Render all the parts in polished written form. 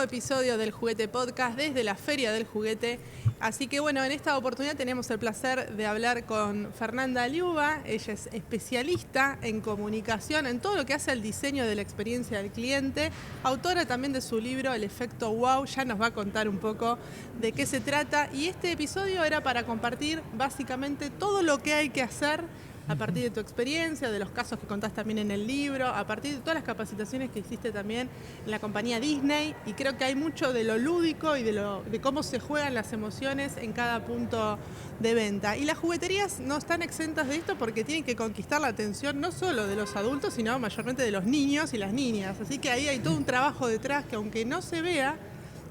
nuevo episodio del Juguete Podcast desde la Feria del Juguete. Así que bueno, en esta oportunidad tenemos el placer de hablar con Fernanda Liuba. Ella es especialista en comunicación, en todo lo que hace al diseño de la experiencia del cliente. Autora también de su libro El efecto wow. Ya nos va a contar un poco de qué se trata. Y este episodio era para compartir básicamente todo lo que hay que hacer a partir de tu experiencia, de los casos que contás también en el libro, a partir de todas las capacitaciones que hiciste también en la compañía Disney, y creo que hay mucho de lo lúdico y de cómo se juegan las emociones en cada punto de venta. Y las jugueterías no están exentas de esto porque tienen que conquistar la atención no solo de los adultos, sino mayormente de los niños y las niñas. Así que ahí hay todo un trabajo detrás que, aunque no se vea,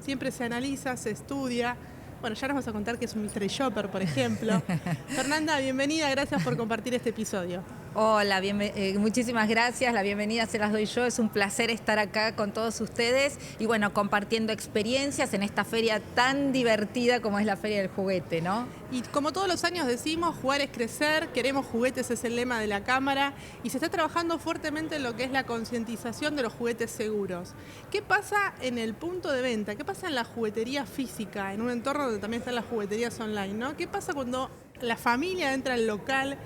siempre se analiza, se estudia. Bueno, ya nos vas a contar que es un mystery shopper, por ejemplo. Fernanda, bienvenida, gracias por compartir este episodio. Hola, muchísimas gracias, la bienvenida se las doy yo, es un placer estar acá con todos ustedes y bueno, compartiendo experiencias en esta feria tan divertida como es la Feria del Juguete, ¿no? Y como todos los años decimos, jugar es crecer, queremos juguetes es el lema de la Cámara y se está trabajando fuertemente en lo que es la concientización de los juguetes seguros. ¿Qué pasa en el punto de venta? ¿Qué pasa en la juguetería física, en un entorno donde también están las jugueterías online, ¿no? ¿Qué pasa cuando la familia entra al local?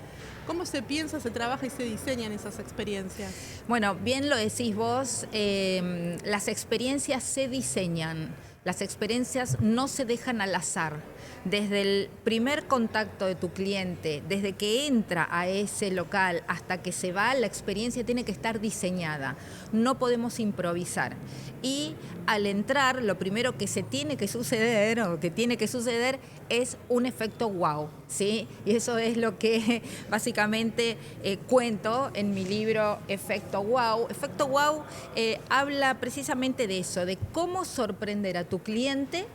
¿Cómo se piensa, se trabaja y se diseñan esas experiencias? Bueno, bien lo decís vos, las experiencias se diseñan, las experiencias no se dejan al azar. Desde el primer contacto de tu cliente, desde que entra a ese local hasta que se va, la experiencia tiene que estar diseñada. No podemos improvisar. Y al entrar, lo primero que se tiene que suceder o que tiene que suceder es un efecto wow, ¿sí? Y eso es lo que básicamente cuento en mi libro Efecto Wow. Efecto Wow habla precisamente de eso, de cómo sorprender a tu cliente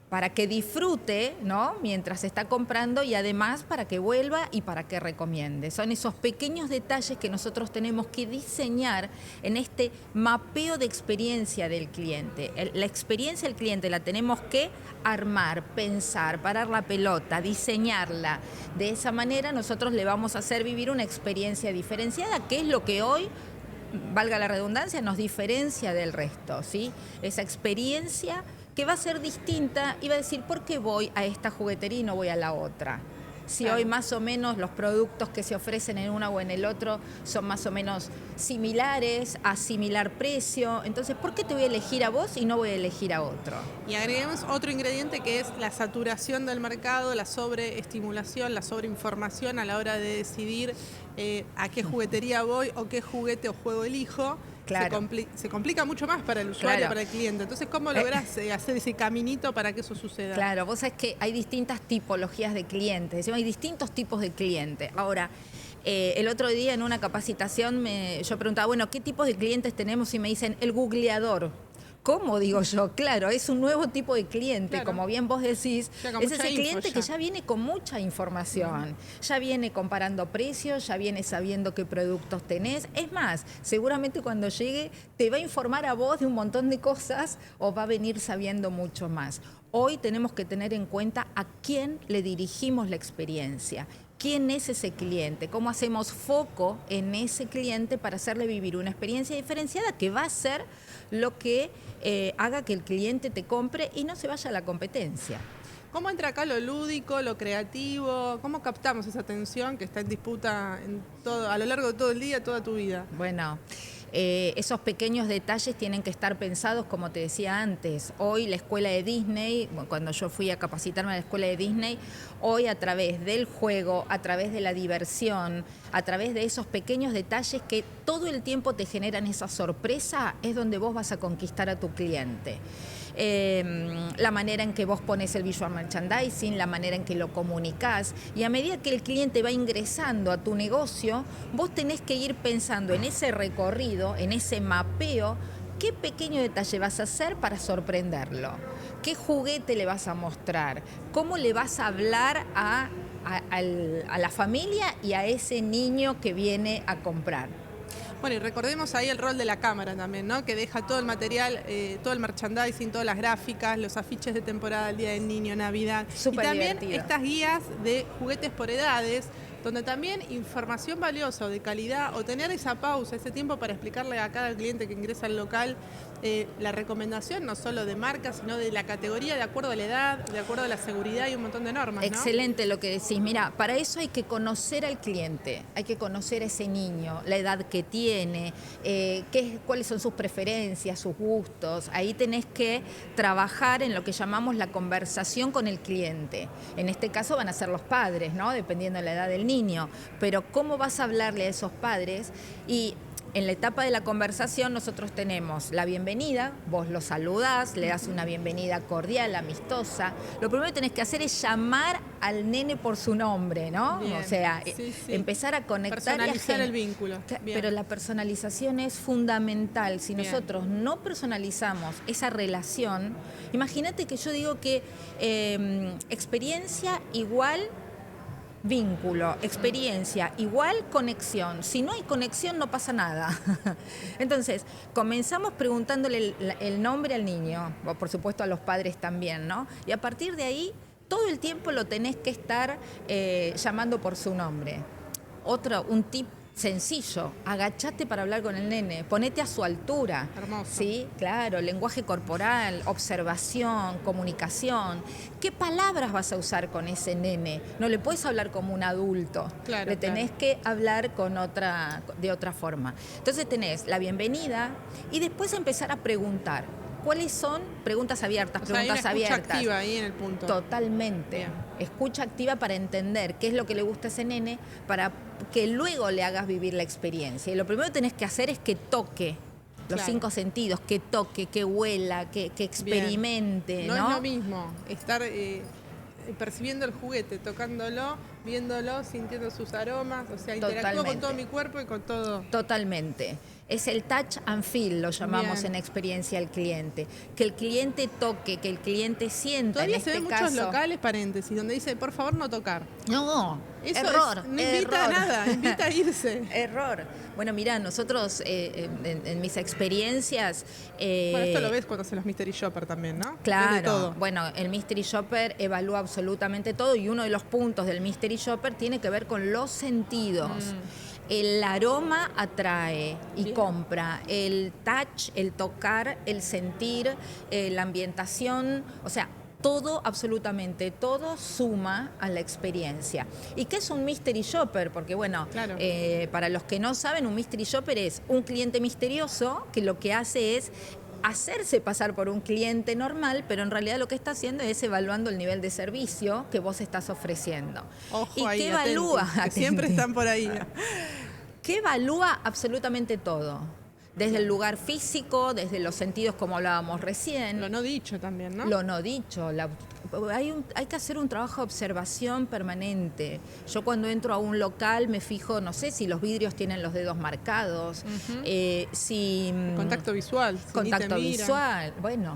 para que disfrute, ¿no?, mientras está comprando y además para que vuelva y para que recomiende. Son esos pequeños detalles que nosotros tenemos que diseñar en este mapeo de experiencia del cliente. La experiencia del cliente la tenemos que armar, pensar, parar la pelota, diseñarla. De esa manera nosotros le vamos a hacer vivir una experiencia diferenciada, que es lo que hoy, valga la redundancia, nos diferencia del resto, ¿sí? Esa experiencia que va a ser distinta y va a decir, ¿por qué voy a esta juguetería y no voy a la otra? Si hoy más o menos los productos que se ofrecen en una o en el otro son más o menos similares, a similar precio, entonces, ¿por qué te voy a elegir a vos y no voy a elegir a otro? Y agreguemos otro ingrediente que es la saturación del mercado, la sobreestimulación, la sobreinformación a la hora de decidir a qué juguetería voy o qué juguete o juego elijo. Claro. Se complica mucho más para el usuario, claro, para el cliente. Entonces, ¿cómo lográs hacer ese caminito para que eso suceda? Claro, vos sabés que hay distintas tipologías de clientes, decimos, hay distintos tipos de clientes. Ahora, el otro día en una capacitación yo preguntaba, bueno, ¿qué tipos de clientes tenemos? Y me dicen, el googleador. ¿Cómo? Digo yo, claro, es un nuevo tipo de cliente, claro. Como bien vos decís, es ese cliente que ya viene con mucha información, ya viene comparando precios, ya viene sabiendo qué productos tenés. Es más, seguramente cuando llegue te va a informar a vos de un montón de cosas o va a venir sabiendo mucho más. Hoy tenemos que tener en cuenta a quién le dirigimos la experiencia. ¿Quién es ese cliente? ¿Cómo hacemos foco en ese cliente para hacerle vivir una experiencia diferenciada que va a ser lo que haga que el cliente te compre y no se vaya a la competencia? ¿Cómo entra acá lo lúdico, lo creativo? ¿Cómo captamos esa atención que está en disputa a lo largo de todo el día, toda tu vida? Bueno, esos pequeños detalles tienen que estar pensados, como te decía antes. Hoy la escuela de Disney, cuando yo fui a capacitarme a la escuela de Disney, hoy a través del juego, a través de la diversión, a través de esos pequeños detalles que todo el tiempo te generan esa sorpresa, es donde vos vas a conquistar a tu cliente. La manera en que vos pones el visual merchandising, la manera en que lo comunicás, y a medida que el cliente va ingresando a tu negocio, vos tenés que ir pensando en ese recorrido, en ese mapeo, qué pequeño detalle vas a hacer para sorprenderlo, qué juguete le vas a mostrar, cómo le vas a hablar a la familia y a ese niño que viene a comprar. Bueno, y recordemos ahí el rol de la cámara también, ¿no? Que deja todo el material, todo el merchandising, todas las gráficas, los afiches de temporada, el Día del Niño, Navidad. Súper y también divertido. Estas guías de juguetes por edades, donde también información valiosa o de calidad, o tener esa pausa, ese tiempo para explicarle a cada cliente que ingresa al local la recomendación no solo de marca, sino de la categoría de acuerdo a la edad, de acuerdo a la seguridad y un montón de normas, ¿no? Excelente lo que decís. Mira, para eso hay que conocer al cliente, hay que conocer a ese niño, la edad que tiene, cuáles son sus preferencias, sus gustos. Ahí tenés que trabajar en lo que llamamos la conversación con el cliente. En este caso van a ser los padres, ¿no? Dependiendo de la edad del niño. Pero ¿cómo vas a hablarle a esos padres? Y en la etapa de la conversación nosotros tenemos la bienvenida, vos lo saludás, le das una bienvenida cordial, amistosa. Lo primero que tenés que hacer es llamar al nene por su nombre, ¿no? Bien. O sea, sí. empezar a conectar. Personalizar el vínculo. Bien. Pero la personalización es fundamental. Si nosotros no personalizamos esa relación, imagínate que yo digo que experiencia igual vínculo, experiencia, igual conexión. Si no hay conexión no pasa nada. Entonces, comenzamos preguntándole el nombre al niño, o por supuesto a los padres también, ¿no? Y a partir de ahí, todo el tiempo lo tenés que estar llamando por su nombre. Un tip sencillo, agachate para hablar con el nene, ponete a su altura. Hermoso. Sí, claro, lenguaje corporal, observación, comunicación. ¿Qué palabras vas a usar con ese nene? No le puedes hablar como un adulto, claro, le tenés que hablar de otra forma. Entonces tenés la bienvenida y después empezar a preguntar. ¿Cuáles son? Preguntas abiertas, preguntas hay una escucha abiertas. activa ahí en el punto. Totalmente. Bien. Escucha activa para entender qué es lo que le gusta a ese nene, para que luego le hagas vivir la experiencia. Y lo primero que tenés que hacer es que toque los 5 sentidos, que toque, que huela, que experimente. Bien. No es lo mismo estar percibiendo el juguete, tocándolo, viéndolo, sintiendo sus aromas, o sea, interactúo con todo mi cuerpo y con todo. Totalmente. Es el touch and feel, lo llamamos Bien. en experiencia al cliente. Que el cliente toque, que el cliente sienta. Todavía en se ven este muchos caso, locales, paréntesis, donde dice, por favor, no tocar. No, Eso error. no invita a nada, invita a irse. Error. Bueno, mira, nosotros en mis experiencias... Bueno, esto lo ves cuando hacen los Mystery Shopper también, ¿no? Claro. Ves de todo. Bueno, el Mystery Shopper evalúa absolutamente todo y uno de los puntos del Mystery Shopper tiene que ver con los sentidos. El aroma atrae y Bien. compra, el touch, el tocar, el sentir, la ambientación, o sea, todo, absolutamente todo suma a la experiencia. ¿Y qué es un Mystery Shopper? Porque bueno, Claro. Para los que no saben, un Mystery Shopper es un cliente misterioso que lo que hace es hacerse pasar por un cliente normal, pero en realidad lo que está haciendo es evaluando el nivel de servicio que vos estás ofreciendo. Ojo ¿Y ahí, qué atenti, evalúa? que siempre Atenti. están por ahí. ¿Qué evalúa? Absolutamente todo. Desde el lugar físico, desde los sentidos como hablábamos recién. Lo no dicho también, ¿no? Lo no dicho. Hay que hacer un trabajo de observación permanente. Yo cuando entro a un local me fijo, no sé, si los vidrios tienen los dedos marcados, si... Contacto visual. Si Contacto ni te miran. visual. Bueno,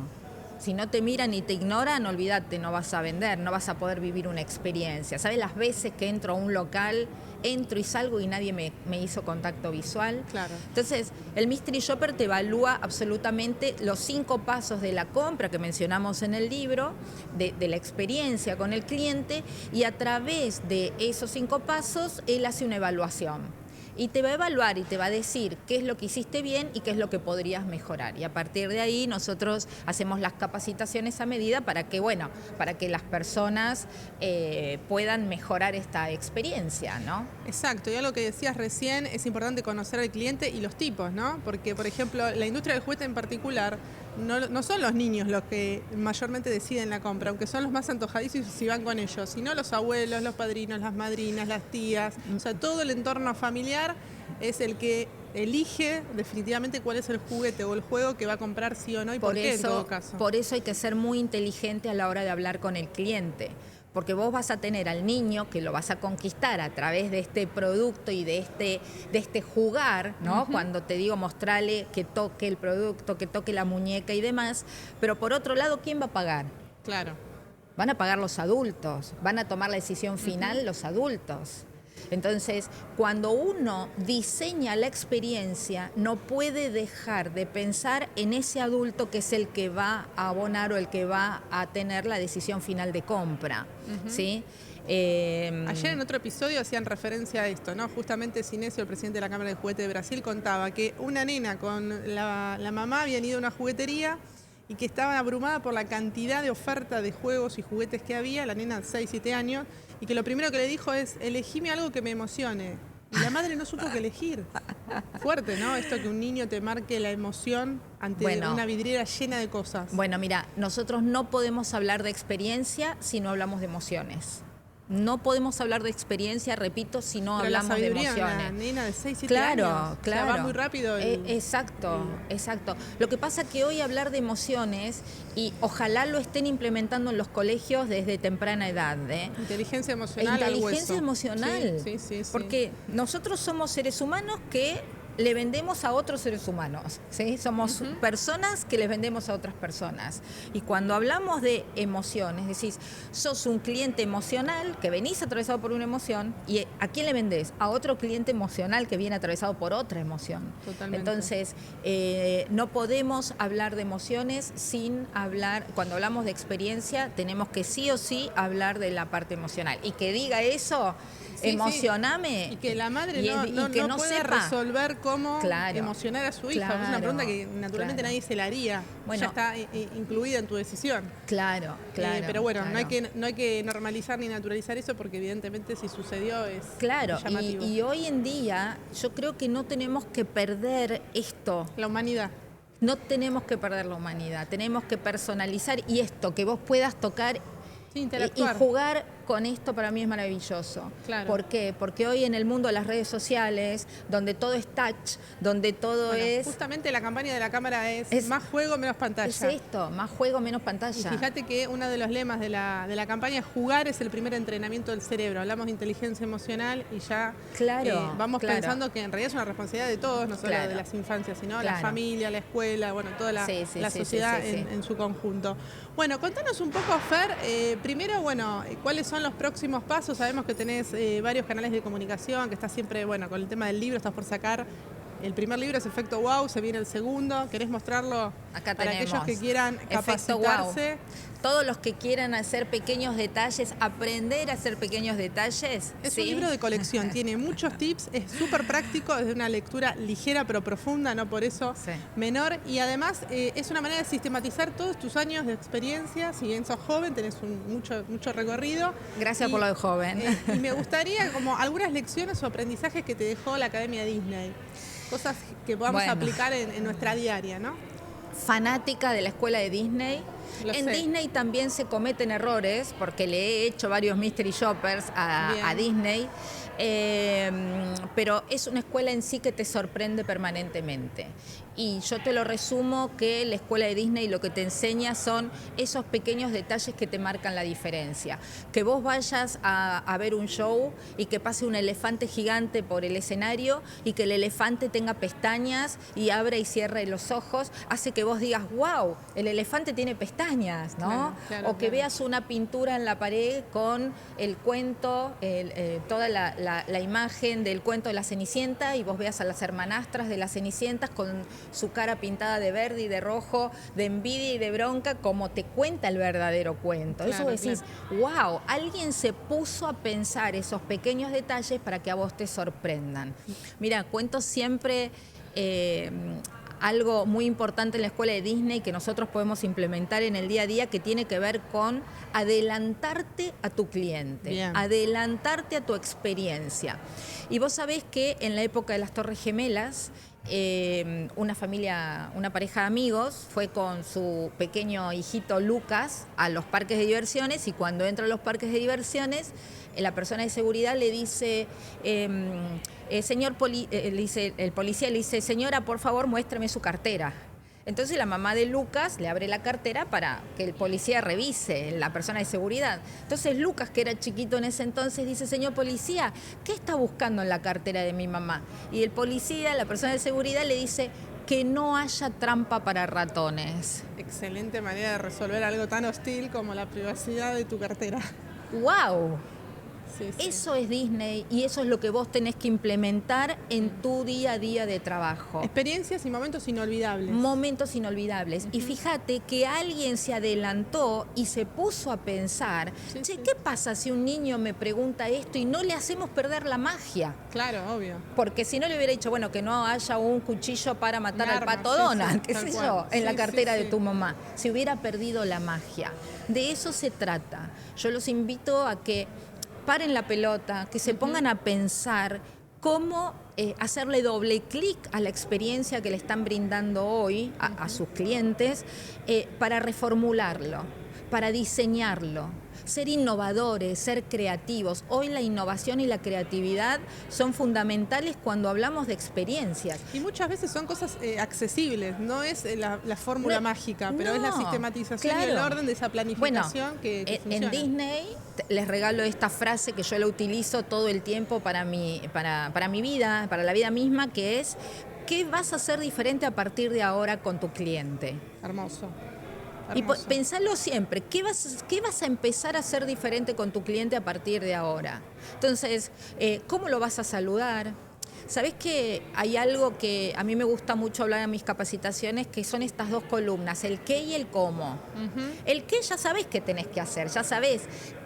si no te miran y te ignoran, olvídate, no vas a vender, no vas a poder vivir una experiencia. ¿Sabes las veces que entro a un local, entro y salgo y nadie me hizo contacto visual? Claro. Entonces, el Mystery Shopper te evalúa absolutamente los 5 pasos de la compra que mencionamos en el libro, de la experiencia con el cliente, y a través de esos 5 pasos, él hace una evaluación. Y te va a evaluar y te va a decir qué es lo que hiciste bien y qué es lo que podrías mejorar. Y a partir de ahí nosotros hacemos las capacitaciones a medida para que las personas puedan mejorar esta experiencia, ¿no? Exacto, y algo que decías recién, es importante conocer al cliente y los tipos, ¿no? Porque, por ejemplo, la industria del juguete en particular, no son los niños los que mayormente deciden la compra, aunque son los más antojadizos si van con ellos, sino los abuelos, los padrinos, las madrinas, las tías, o sea, todo el entorno familiar es el que elige definitivamente cuál es el juguete o el juego que va a comprar sí o no y por qué en todo caso. Por eso hay que ser muy inteligente a la hora de hablar con el cliente. Porque vos vas a tener al niño que lo vas a conquistar a través de este producto y de este jugar, ¿no? Cuando te digo mostrarle que toque el producto, que toque la muñeca y demás. Pero por otro lado, ¿quién va a pagar? Claro. Van a pagar los adultos, van a tomar la decisión final los adultos. Entonces, cuando uno diseña la experiencia, no puede dejar de pensar en ese adulto que es el que va a abonar o el que va a tener la decisión final de compra, ¿sí? Ayer en otro episodio hacían referencia a esto, ¿no? Justamente Sinesio, el presidente de la Cámara de Juguete de Brasil, contaba que una nena con la mamá habían ido a una juguetería y que estaban abrumada por la cantidad de oferta de juegos y juguetes que había, la nena de 6, 7 años, y que lo primero que le dijo es, elegime algo que me emocione. Y la madre no supo qué elegir. Fuerte, ¿no? Esto que un niño te marque la emoción ante una vidriera llena de cosas. Bueno, mira, nosotros no podemos hablar de experiencia si no hablamos de emociones. No podemos hablar de experiencia, repito, si no hablamos de emociones. Una nena de 6, 7 años. Claro. O sea, va muy rápido. Exacto. Lo que pasa es que hoy hablar de emociones, y ojalá lo estén implementando en los colegios desde temprana edad. Inteligencia emocional. Inteligencia emocional. Sí. Porque nosotros somos seres humanos que le vendemos a otros seres humanos, ¿sí? Somos personas que les vendemos a otras personas. Y cuando hablamos de emociones, decís, sos un cliente emocional que venís atravesado por una emoción, ¿y a quién le vendés? A otro cliente emocional que viene atravesado por otra emoción. Totalmente. Entonces, no podemos hablar de emociones sin hablar, cuando hablamos de experiencia, tenemos que sí o sí hablar de la parte emocional. Y que diga eso, emocioname. Y que la madre no pueda sepa resolver cómo emocionar a su hija. Es una pregunta que naturalmente nadie se la haría. Bueno, ya está incluida en tu decisión. Claro. Pero bueno, no hay que normalizar ni naturalizar eso porque evidentemente si sucedió es llamativo. Y hoy en día yo creo que no tenemos que perder esto. La humanidad. No tenemos que perder la humanidad. Tenemos que personalizar y esto, que vos puedas tocar y jugar con esto para mí es maravilloso. Claro. ¿Por qué? Porque hoy en el mundo de las redes sociales, donde todo es touch, donde todo es... Justamente la campaña de la Cámara es más juego, menos pantalla. Es esto, más juego, menos pantalla. Y fíjate que uno de los lemas de la campaña es jugar es el primer entrenamiento del cerebro. Hablamos de inteligencia emocional y ya vamos pensando que en realidad es una responsabilidad de todos, no solo de las infancias, sino la familia, la escuela, bueno, toda la sociedad en su conjunto. Bueno, contanos un poco, Fer, primero, ¿cuáles son los próximos pasos? Sabemos que tenés varios canales de comunicación, que estás siempre, con el tema del libro, estás por sacar. El primer libro es Efecto Wow, se viene el segundo. ¿Querés mostrarlo? Acá para tenemos. Aquellos que quieran capacitarse? Wow. Todos los que quieran hacer pequeños detalles, aprender a hacer pequeños detalles. Es un libro de colección, tiene muchos tips, es súper práctico, es de una lectura ligera pero profunda, no por eso menor. Y además es una manera de sistematizar todos tus años de experiencia. Si bien sos joven, tenés mucho recorrido. Gracias por lo de joven. Y me gustaría como algunas lecciones o aprendizajes que te dejó la Academia Disney. Cosas que podamos aplicar en nuestra diaria, ¿no? Fanática de la escuela de Disney. En Disney también se cometen errores, porque le he hecho varios mystery shoppers a Disney, pero es una escuela en sí que te sorprende permanentemente. Y yo te lo resumo que la escuela de Disney lo que te enseña son esos pequeños detalles que te marcan la diferencia. Que vos vayas a ver un show y que pase un elefante gigante por el escenario y que el elefante tenga pestañas y abra y cierre los ojos, hace que vos digas, wow, el elefante tiene pestañas, ¿no? O que veas una pintura en la pared con el cuento, toda la imagen del cuento de la Cenicienta y vos veas a las hermanastras de las Cenicientas con su cara pintada de verde y de rojo, de envidia y de bronca, como te cuenta el verdadero cuento. Eso decís, wow, alguien se puso a pensar esos pequeños detalles para que a vos te sorprendan. Mira, cuento siempre algo muy importante en la escuela de Disney que nosotros podemos implementar en el día a día, que tiene que ver con adelantarte a tu cliente, adelantarte a tu experiencia. Y vos sabés que en la época de las Torres Gemelas, una pareja de amigos fue con su pequeño hijito Lucas a los parques de diversiones, y cuando entra a los parques de diversiones, la persona de seguridad le dice, el policía le dice, señora, por favor, muéstrame su cartera. Entonces la mamá de Lucas le abre la cartera para que el policía revise, la persona de seguridad. Entonces Lucas, que era chiquito en ese entonces, dice, señor policía, ¿qué está buscando en la cartera de mi mamá? Y el policía, la persona de seguridad, le dice, que no haya trampa para ratones. Excelente manera de resolver algo tan hostil como la privacidad de tu cartera. ¡Wow! Sí, sí. Eso es Disney y eso es lo que vos tenés que implementar en tu día a día de trabajo. Experiencias y momentos inolvidables. Momentos inolvidables. Y fíjate que alguien se adelantó y se puso a pensar, Sí, che, sí. ¿qué pasa si un niño me pregunta esto y no le hacemos perder la magia? Claro, obvio. Porque si no le hubiera dicho, bueno, que no haya un cuchillo para matar Un al arma, pato sí, Donald, sí, qué tal sé cual. yo, en la Sí, cartera sí, de sí. tu mamá. Se hubiera perdido la magia. De eso se trata. Yo los invito a que paren la pelota, que se pongan a pensar cómo hacerle doble clic a la experiencia que le están brindando hoy a sus clientes para reformularlo, para diseñarlo, ser innovadores, ser creativos. Hoy la innovación y la creatividad son fundamentales cuando hablamos de experiencias. Y muchas veces son cosas accesibles, no es la fórmula No, mágica, pero es la no, sistematización y el claro. orden de esa planificación que En funciona. Disney les regalo esta frase que yo la utilizo todo el tiempo para mi vida, para la vida misma, que es: ¿qué vas a hacer diferente a partir de ahora con tu cliente? Hermoso. Y Hermoso. pensalo siempre, ¿qué vas a empezar a hacer diferente con tu cliente a partir de ahora? Entonces, ¿cómo lo vas a saludar? ¿Sabés que hay algo que a mí me gusta mucho hablar en mis capacitaciones, que son estas dos columnas, el qué y el cómo? El qué ya sabés qué tenés que hacer, ya sabés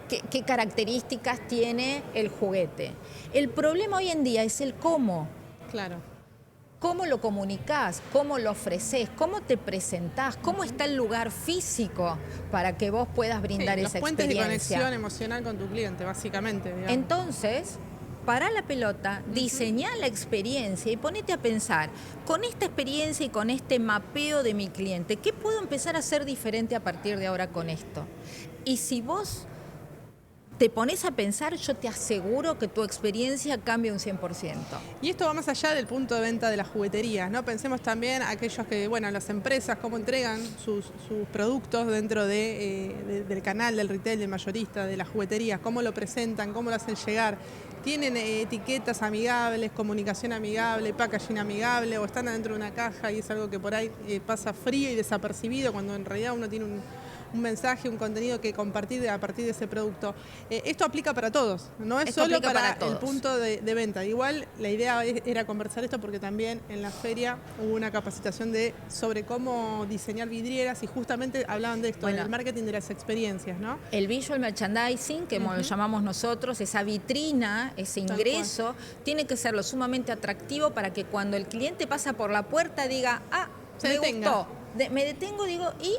qué características tiene el juguete. El problema hoy en día es el cómo. Claro. ¿Cómo lo comunicás? ¿Cómo lo ofreces? ¿Cómo te presentás? ¿Cómo está el lugar físico para que vos puedas brindar Sí, esa los puentes de experiencia? conexión emocional con tu cliente, básicamente. Digamos. Entonces, pará la pelota, diseñá la experiencia y ponete a pensar, con esta experiencia y con este mapeo de mi cliente, ¿qué puedo empezar a hacer diferente a partir de ahora con esto? Y si vos te pones a pensar, yo te aseguro que tu experiencia cambia un 100%. Y esto va más allá del punto de venta de las jugueterías, ¿no? Pensemos también aquellos que, bueno, las empresas, cómo entregan sus productos dentro del canal, del retail, del mayorista, de las jugueterías, cómo lo presentan, cómo lo hacen llegar. Tienen etiquetas amigables, comunicación amigable, packaging amigable, o están adentro de una caja y es algo que por ahí pasa frío y desapercibido cuando en realidad uno tiene un mensaje, un contenido que compartir a partir de ese producto. Esto aplica para todos, no es Esto solo aplica para el todos. punto de venta. Igual la idea era conversar esto porque también en la feria hubo una capacitación sobre cómo diseñar vidrieras y justamente hablaban de esto, Bueno, del marketing de las experiencias, ¿no? El visual merchandising, que lo llamamos nosotros, esa vitrina, ese Tal ingreso, tiene que ser lo sumamente atractivo para que cuando el cliente pasa por la puerta diga, Se me detenga. gustó, me detengo, digo, y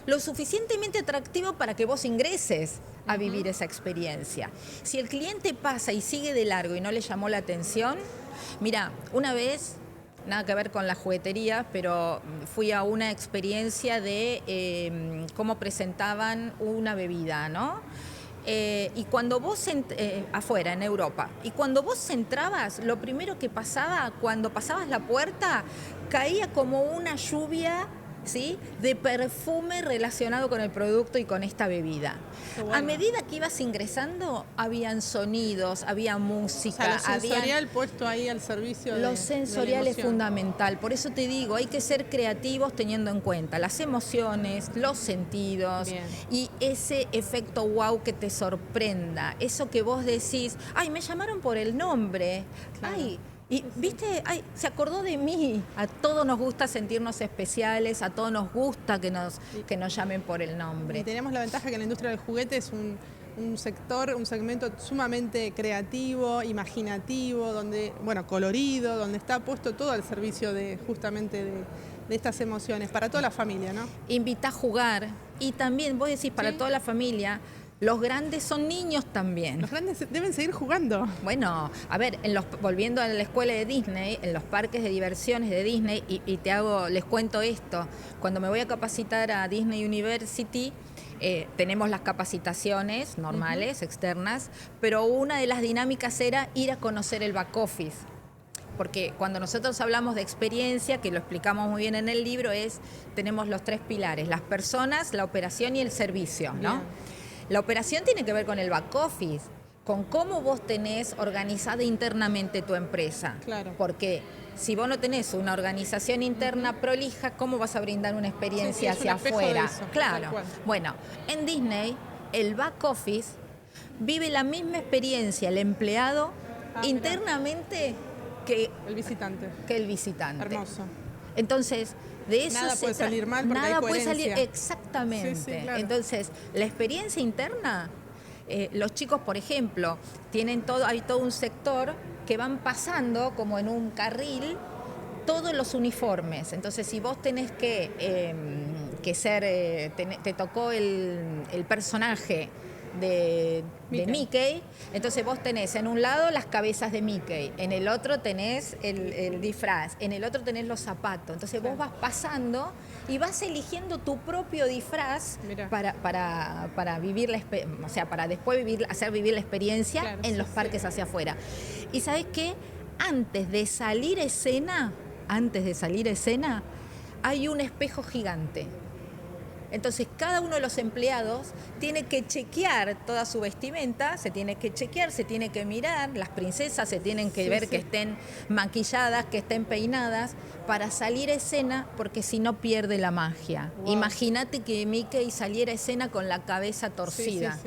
lo suficientemente atractivo para que vos ingreses a vivir esa experiencia. Si el cliente pasa y sigue de largo y no le llamó la atención, mira, una vez, nada que ver con la juguetería, pero fui a una experiencia de cómo presentaban una bebida, ¿no? Y cuando vos, afuera, en Europa, y cuando vos entrabas, lo primero que pasaba, cuando pasabas la puerta, caía como una lluvia, ¿sí?, de perfume relacionado con el producto y con esta bebida. Qué bueno. A medida que ibas ingresando, habían sonidos, había O música, sea, lo sensorial puesto ahí al servicio lo de sensorial la es emoción. fundamental. Por eso te digo, hay que ser creativos teniendo en cuenta las emociones, los sentidos. Bien. Y ese efecto wow que te sorprenda. Eso que vos decís, ay, me llamaron por el nombre. Claro. Ay, y viste, ay, se acordó de mí. A todos nos gusta sentirnos especiales, a todos nos gusta que nos llamen por el Y nombre. tenemos la ventaja que la industria del juguete es un sector, un segmento sumamente creativo, imaginativo, donde, bueno, colorido, donde está puesto todo al servicio de justamente de estas emociones, para toda la familia, ¿no? Invita a jugar. Y también, vos decís, para Sí. toda la familia, los grandes son niños también. Los grandes deben seguir jugando. Bueno, a ver, volviendo a la escuela de Disney, en los parques de diversiones de Disney, y les cuento esto, cuando me voy a capacitar a Disney University, tenemos las capacitaciones normales, externas, pero una de las dinámicas era ir a conocer el back office. Porque cuando nosotros hablamos de experiencia, que lo explicamos muy bien en el libro, tenemos los 3 pilares: las personas, la operación y el servicio, ¿no? Bien. La operación tiene que ver con el back office, con cómo vos tenés organizada internamente tu empresa. Claro. Porque si vos no tenés una organización interna prolija, ¿cómo vas a brindar una experiencia Sí, es un hacia espejo de afuera? eso, tal Claro. cual. Bueno, en Disney, el back office vive la misma experiencia el empleado internamente que el visitante. Hermoso. Entonces, de eso nada puede salir mal porque nada hay puede coherencia. salir exactamente. Sí, claro. Entonces, la experiencia interna, los chicos, por ejemplo, hay todo un sector que van pasando como en un carril todos los uniformes. Entonces, si vos tenés que ser, te tocó el personaje de Mickey, entonces vos tenés en un lado las cabezas de Mickey, en el otro tenés el disfraz, en el otro tenés los zapatos. Entonces vos vas pasando y vas eligiendo tu propio disfraz para vivir para después hacer vivir la experiencia en los parques hacia afuera. Y ¿sabés qué? Antes de salir a escena, hay un espejo gigante. Entonces, cada uno de los empleados tiene que chequear toda su vestimenta, se tiene que chequear, se tiene que mirar, las princesas se tienen que ver que estén maquilladas, que estén peinadas, para salir a escena, porque si no pierde la magia. Wow. Imagínate que Mickey saliera a escena con la cabeza torcida.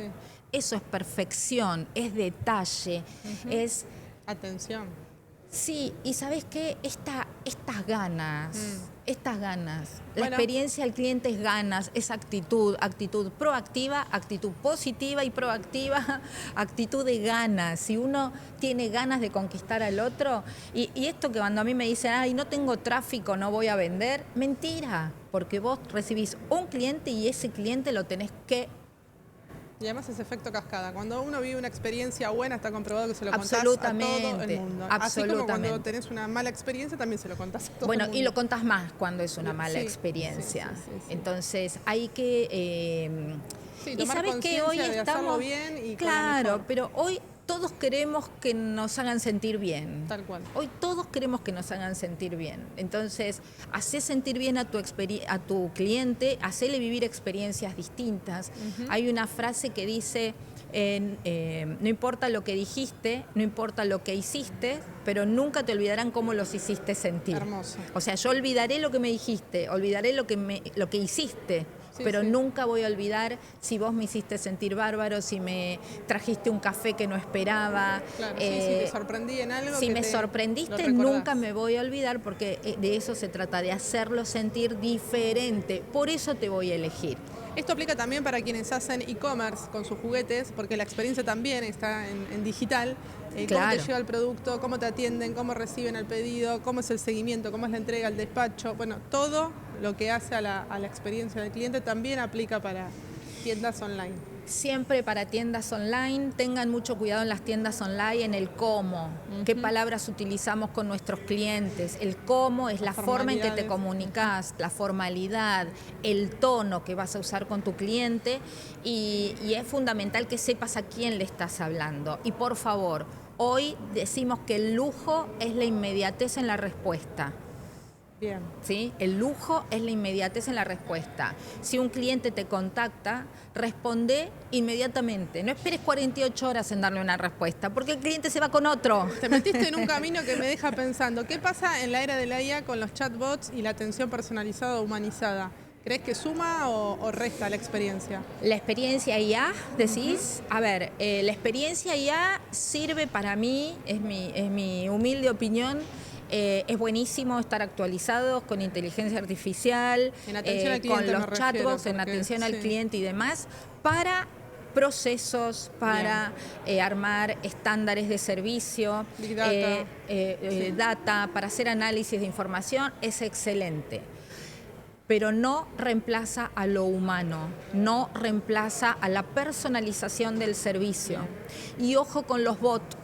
Eso es perfección, es detalle, es... Atención. Sí, y ¿sabés qué? Estas ganas, la experiencia del cliente es ganas, es actitud proactiva, actitud positiva y proactiva, actitud de ganas. Si uno tiene ganas de conquistar al otro, y esto que cuando a mí me dicen, ay, no tengo tráfico, no voy a vender, mentira, porque vos recibís un cliente y ese cliente lo tenés que... Y además es efecto cascada. Cuando uno vive una experiencia buena, está comprobado que se lo contás a todo el mundo. Así como cuando tenés una mala experiencia, también se lo contás a todo el mundo. Y lo contás más cuando es una mala experiencia. Sí. Entonces hay que... y sabes que hoy estamos bien y claro, pero hoy todos queremos que nos hagan sentir bien. Tal cual. Hoy todos queremos que nos hagan sentir bien. Entonces, hacé sentir bien a tu cliente, hacele vivir experiencias distintas. Hay una frase que dice, no importa lo que dijiste, no importa lo que hiciste, pero nunca te olvidarán cómo los hiciste sentir. Hermoso. O sea, yo olvidaré lo que me dijiste, olvidaré lo que hiciste. Pero nunca voy a olvidar si vos me hiciste sentir bárbaro, si me trajiste un café que no esperaba. Claro, si te sorprendí en algo. Si me sorprendiste, nunca me voy a olvidar, porque de eso se trata, de hacerlo sentir diferente. Por eso te voy a elegir. Esto aplica también para quienes hacen e-commerce con sus juguetes, porque la experiencia también está en digital. Cómo te llega el producto, cómo te atienden, cómo reciben el pedido, cómo es el seguimiento, cómo es la entrega, el despacho. Bueno, todo lo que hace a la experiencia del cliente también aplica para tiendas online. Siempre para tiendas online, tengan mucho cuidado en las tiendas online, en el cómo, qué palabras utilizamos con nuestros clientes. El cómo es la forma en que te comunicas, la formalidad, el tono que vas a usar con tu cliente y es fundamental que sepas a quién le estás hablando. Y por favor, hoy decimos que el lujo es la inmediatez en la respuesta. Bien. ¿Sí? El lujo es la inmediatez en la respuesta. Si un cliente te contacta, responde inmediatamente. No esperes 48 horas en darle una respuesta, porque el cliente se va con otro. Te metiste en un camino que me deja pensando, ¿qué pasa en la era de la IA con los chatbots y la atención personalizada o humanizada? ¿Crees que suma o resta la experiencia? La experiencia IA, decís. A ver, la experiencia IA sirve para mí, es mi humilde opinión. Es buenísimo estar actualizados con inteligencia artificial, con los chatbots, en atención al cliente y demás, para procesos, para armar estándares de servicio, Big data. Data, para hacer análisis de información, es excelente. Pero no reemplaza a lo humano, no reemplaza a la personalización del servicio. Y ojo con los bots.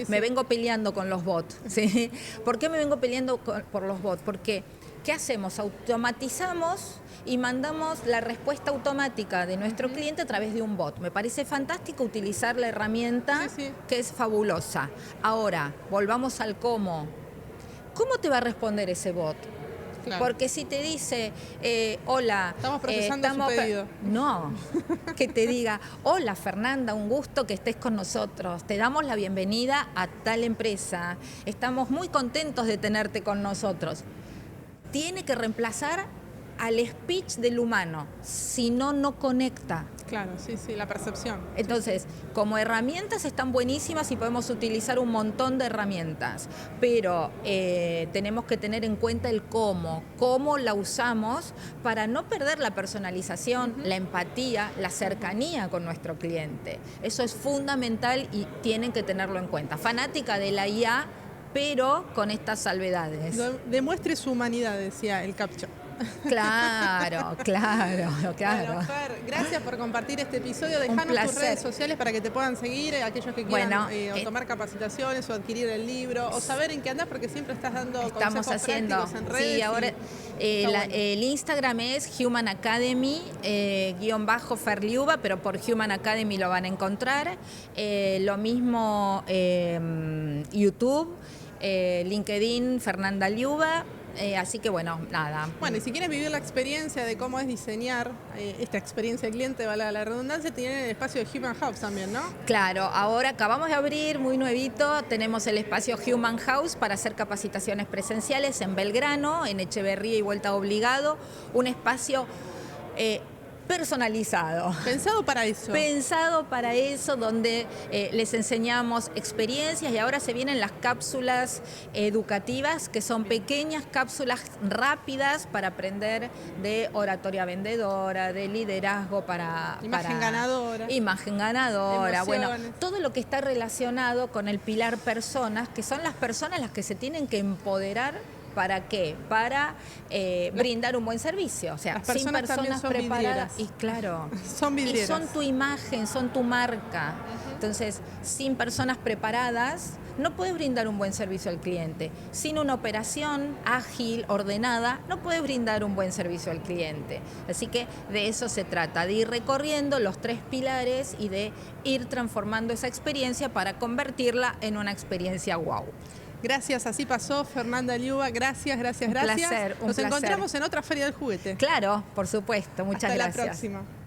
Me vengo peleando con los bots. ¿Sí? ¿Por qué me vengo peleando por los bots? Porque, ¿qué hacemos? Automatizamos y mandamos la respuesta automática de nuestro cliente a través de un bot. Me parece fantástico utilizar la herramienta que es fabulosa. Ahora, volvamos al cómo. ¿Cómo te va a responder ese bot? Claro. Porque si te dice, hola... Estamos procesando su pedido. No, que te diga, hola Fernanda, un gusto que estés con nosotros. Te damos la bienvenida a tal empresa. Estamos muy contentos de tenerte con nosotros. Tiene que reemplazar al speech del humano, si no, no conecta. Claro, sí, sí, la percepción. Entonces, como herramientas están buenísimas y podemos utilizar un montón de herramientas, pero tenemos que tener en cuenta el cómo la usamos para no perder la personalización, la empatía, la cercanía con nuestro cliente. Eso es fundamental y tienen que tenerlo en cuenta. Fanática de la IA, pero con estas salvedades. Demuestre su humanidad, decía el CAPTCHA. Claro. Bueno, Fer, gracias por compartir este episodio. Dejanos tus redes sociales para que te puedan seguir, aquellos que quieran o tomar capacitaciones o adquirir el libro o saber en qué andás, porque siempre estás dando estamos consejos haciendo prácticos en redes. Sí, ahora el Instagram es Human Academy _Fer Liuba, pero por Human Academy lo van a encontrar. Lo mismo YouTube, LinkedIn, Fernanda Liuba. Así que bueno, nada. Bueno, y si quieren vivir la experiencia de cómo es diseñar esta experiencia de cliente, valga la redundancia, tienen el espacio de Human House también, ¿no? Claro, ahora acabamos de abrir, muy nuevito, tenemos el espacio Human House para hacer capacitaciones presenciales en Belgrano, en Echeverría y Vuelta Obligado, un espacio personalizado. Pensado para eso. Pensado para eso, donde les enseñamos experiencias y ahora se vienen las cápsulas educativas, que son pequeñas cápsulas rápidas para aprender de oratoria vendedora, de liderazgo Imagen ganadora. Imagen ganadora. Emociones. Bueno, todo lo que está relacionado con el pilar personas, que son las personas las que se tienen que empoderar. ¿Para qué? Para brindar un buen servicio. O sea, sin personas preparadas. Y claro, son vidrieras. Y son tu imagen, son tu marca. Entonces, sin personas preparadas, no puedes brindar un buen servicio al cliente. Sin una operación ágil, ordenada, no puedes brindar un buen servicio al cliente. Así que de eso se trata, de ir recorriendo los 3 pilares y de ir transformando esa experiencia para convertirla en una experiencia wow. Gracias, así pasó Fernanda Liuba. Gracias. Un placer. Nos encontramos en otra Feria del Juguete. Claro, por supuesto. Muchas gracias. Hasta la próxima.